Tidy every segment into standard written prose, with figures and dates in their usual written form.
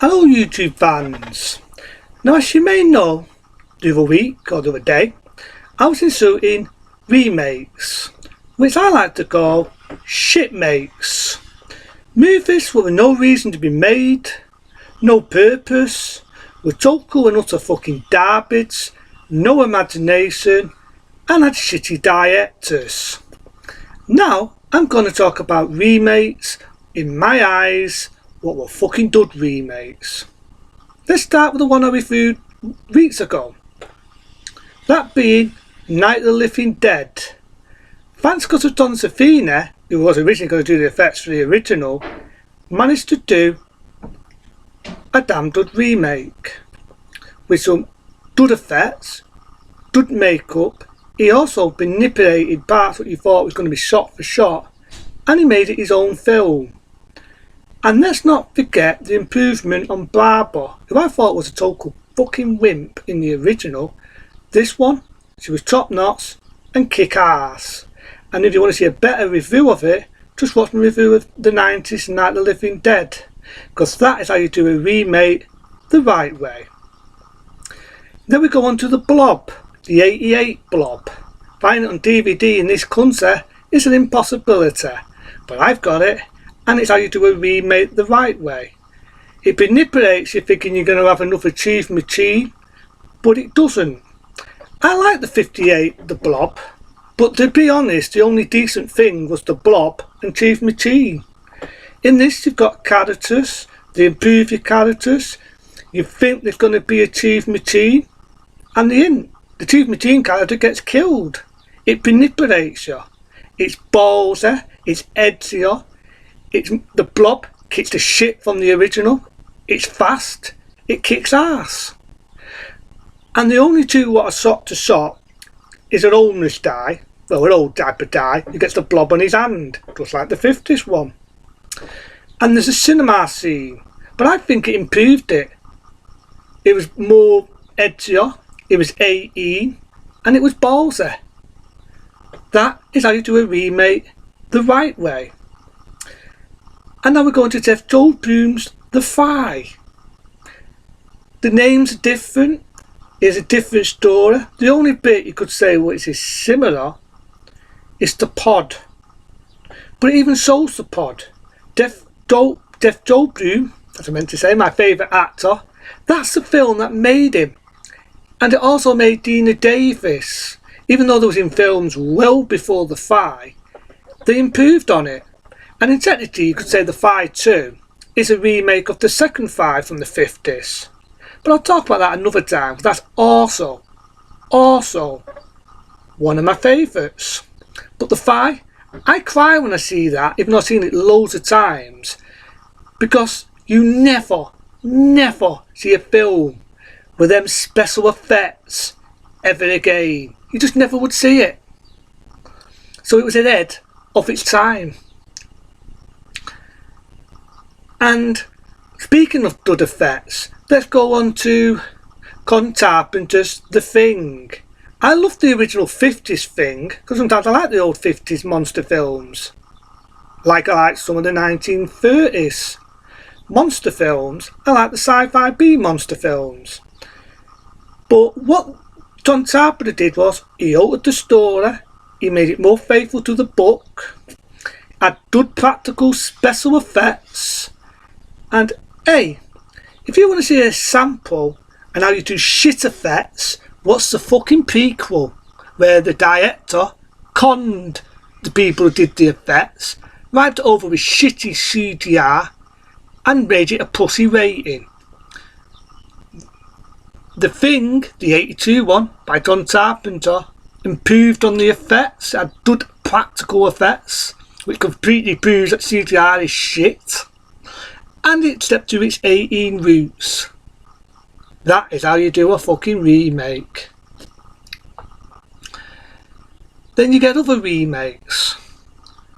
Hello YouTube fans. Now as you may know, the other week or the other day, I was inserting remakes, which I like to call shitmakes. Movies with no reason to be made, no purpose, with total and utter fucking garbage, no imagination, and had shitty directors. Now I'm going to talk about remakes, in my eyes, what were fucking dud remakes. Let's start with the one I reviewed weeks ago. That being Night of the Living Dead. Thanks because of Don Safina, who was originally going to do the effects for the original, managed to do a damn good remake. With some good effects, good makeup. He also manipulated parts that you thought was going to be shot for shot, and he made it his own film. And let's not forget the improvement on Barbara, who I thought was a total fucking wimp in the original. This one, she was top notch and kick ass. And if you want to see a better review of it, just watch my review of the 90s Night of the Living Dead, because that is how you do a remake the right way. Then we go on to the Blob, the 88 Blob. Finding it on DVD in this country is an impossibility, but I've got it. And it's how you do a remake the right way. It manipulates you thinking you're going to have another Chief Machine, but it doesn't. I like the 58, the Blob, but to be honest, the only decent thing was the Blob and Chief Machine. In this you've got characters, they improve your characters, you think there's going to be a Chief Machine, and the Chief Machine character gets killed. It manipulates you. It's ballsy, it's edgier. The Blob kicks the shit from the original. It's fast. It kicks ass. And the only two what are shot to shot is an homeless guy, well, an old diaper guy who gets the Blob on his hand, just like the 50s one. And there's a cinema scene, but I think it improved it. It was more edgier, it was 18, and it was ballsy. That is how you do a remake the right way. And now we're going to Jeff Goldblum's The Fly. The names are different. It's a different story. The only bit you could say which is similar is the pod. But it even shows the pod. Jeff Goldblum, as I meant to say, my favourite actor, that's the film that made him. And it also made Dina Davis. Even though they was in films well before The Fly, they improved on it. And in technically you could say The Fly 2 is a remake of the second Fly from the 50s. But I'll talk about that another time, because that's also one of my favourites. But The Fly, I cry when I see that, even though I've seen it loads of times. Because you never see a film with them special effects ever again. You just never would see it. So it was ahead of its time. And speaking of good effects, let's go on to John Carpenter's The Thing. I love the original 50s Thing, because sometimes I like the old 50s monster films. Like I like some of the 1930s monster films. I like the sci-fi B monster films. But what John Carpenter did was, he altered the story, he made it more faithful to the book, had good practical special effects. And hey, if you want to see a sample and how you do shit effects, what's the fucking prequel? Where the director conned the people who did the effects, wiped it over with shitty CGI and made it a pussy rating. The Thing, the 82 one by John Carpenter, improved on the effects, had good practical effects, which completely proves that CGI is shit. And it stepped to its 18 roots. That is how you do a fucking remake. Then you get other remakes,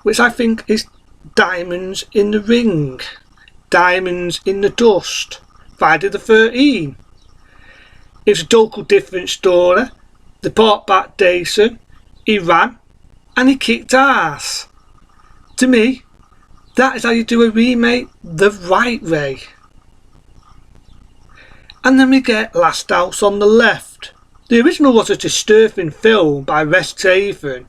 which I think is Diamonds in the Ring, Diamonds in the Dust, Friday the 13th. It's a total different story. They brought back Jason, he ran, and he kicked ass. To me, that is how you do a remake the right way. And then we get Last House on the Left. The original was a disturbing film by Wes Craven,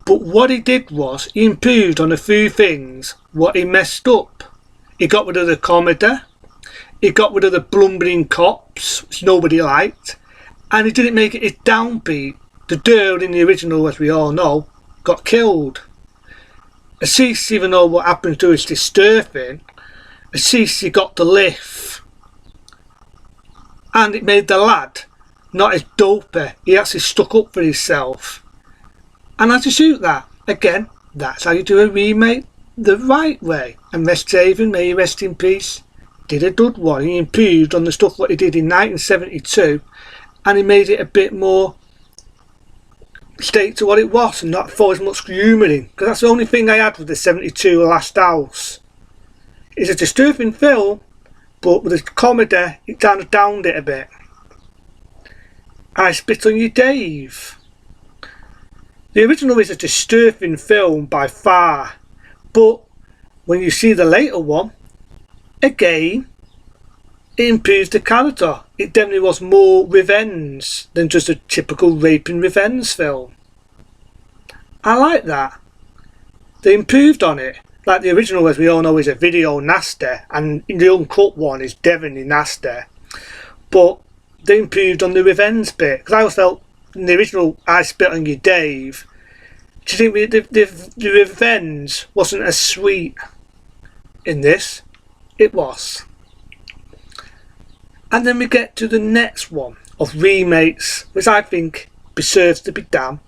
but what he did was he improved on a few things what he messed up. He got rid of the comedy, he got rid of the blumbering cops, which nobody liked, and he didn't make it a downbeat. The girl in the original, as we all know, got killed. At least, even though what happened to her is disturbing, at least he got the lift. And it made the lad not as dopey. He actually stuck up for himself. And how to shoot that? Again, that's how you do a remake the right way. And Wes Craven, may he rest in peace, did a good one. He improved on the stuff what he did in 1972, and he made it a bit more straight to what it was and not throw as much humour in. Because that's the only thing I had with the 72 Last House. It's a disturbing film, but with the comedy, it kind of downed it a bit. I Spit on You, Dave. The original is a disturbing film by far, but when you see the later one, again, it improves the character. It definitely was more revenge than just a typical raping revenge film. I like that. They improved on it. Like the original, as we all know, is a video nasty, and the uncut one is definitely nasty. But they improved on the revenge bit, because I always felt in the original I Spit on You, Dave, do you think the revenge wasn't as sweet? In this, it was. And then we get to the next one of remakes, which I think deserves to be damn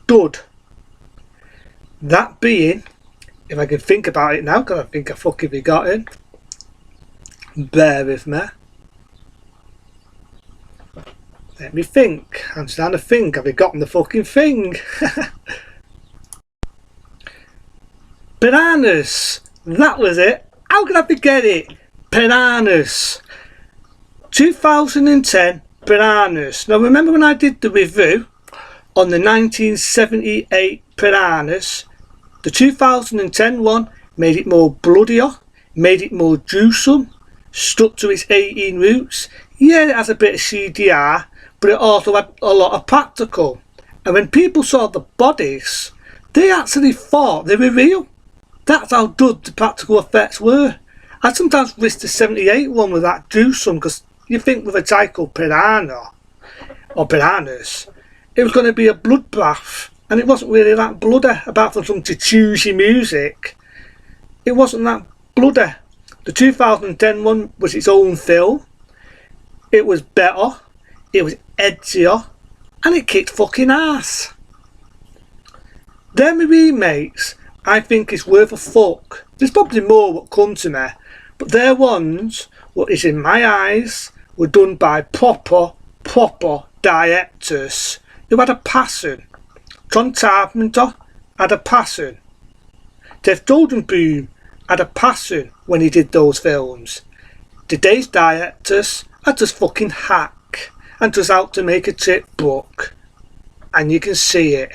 good. That being, if I can think about it now, because I think I fucking forgotten. Bear with me. Let me think. I'm trying to think. I've forgotten the fucking thing. Bananas. That was it. How could I forget it? Bananas. 2010 Bananas. Now remember when I did the review on the 1978 Bananas? The 2010 one made it more bloodier, made it more gruesome, stuck to its 18 roots. Yeah, it has a bit of CGI, but it also had a lot of practical. And when people saw the bodies, they actually thought they were real. That's how good the practical effects were. I sometimes wish the 78 one was that gruesome, because you think with a title Piranha, or Bananas, it was going to be a bloodbath. And it wasn't really that bloody, apart from some cheesy music. It wasn't that bloody. The 2010 one was its own film. It was better, it was edgier, and it kicked fucking ass. Them remakes, I think is worth a fuck. There's probably more what come to me, but they're ones, what is in my eyes, were done by proper directors who had a passion. John Carpenter had a passion. Jeff Goldblum had a passion when he did those films. Today's directors are just fucking hack and just out to make a cheap buck. And you can see it.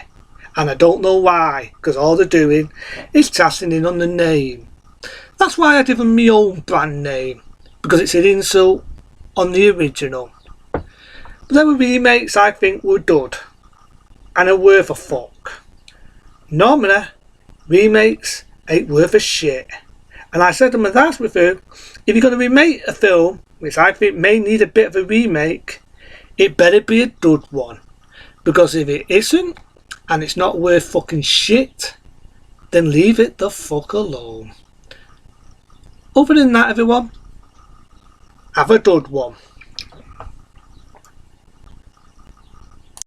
And I don't know why, because all they're doing is casting in on the name. That's why I give them my own brand name, because it's an insult on the original. But there were remakes I think were good and are worth a fuck. Normally, remakes ain't worth a shit. And I said to my last review, if you're going to remake a film, which I think may need a bit of a remake, it better be a good one. Because if it isn't, and it's not worth fucking shit, then leave it the fuck alone. Other than that, everyone, have a good one.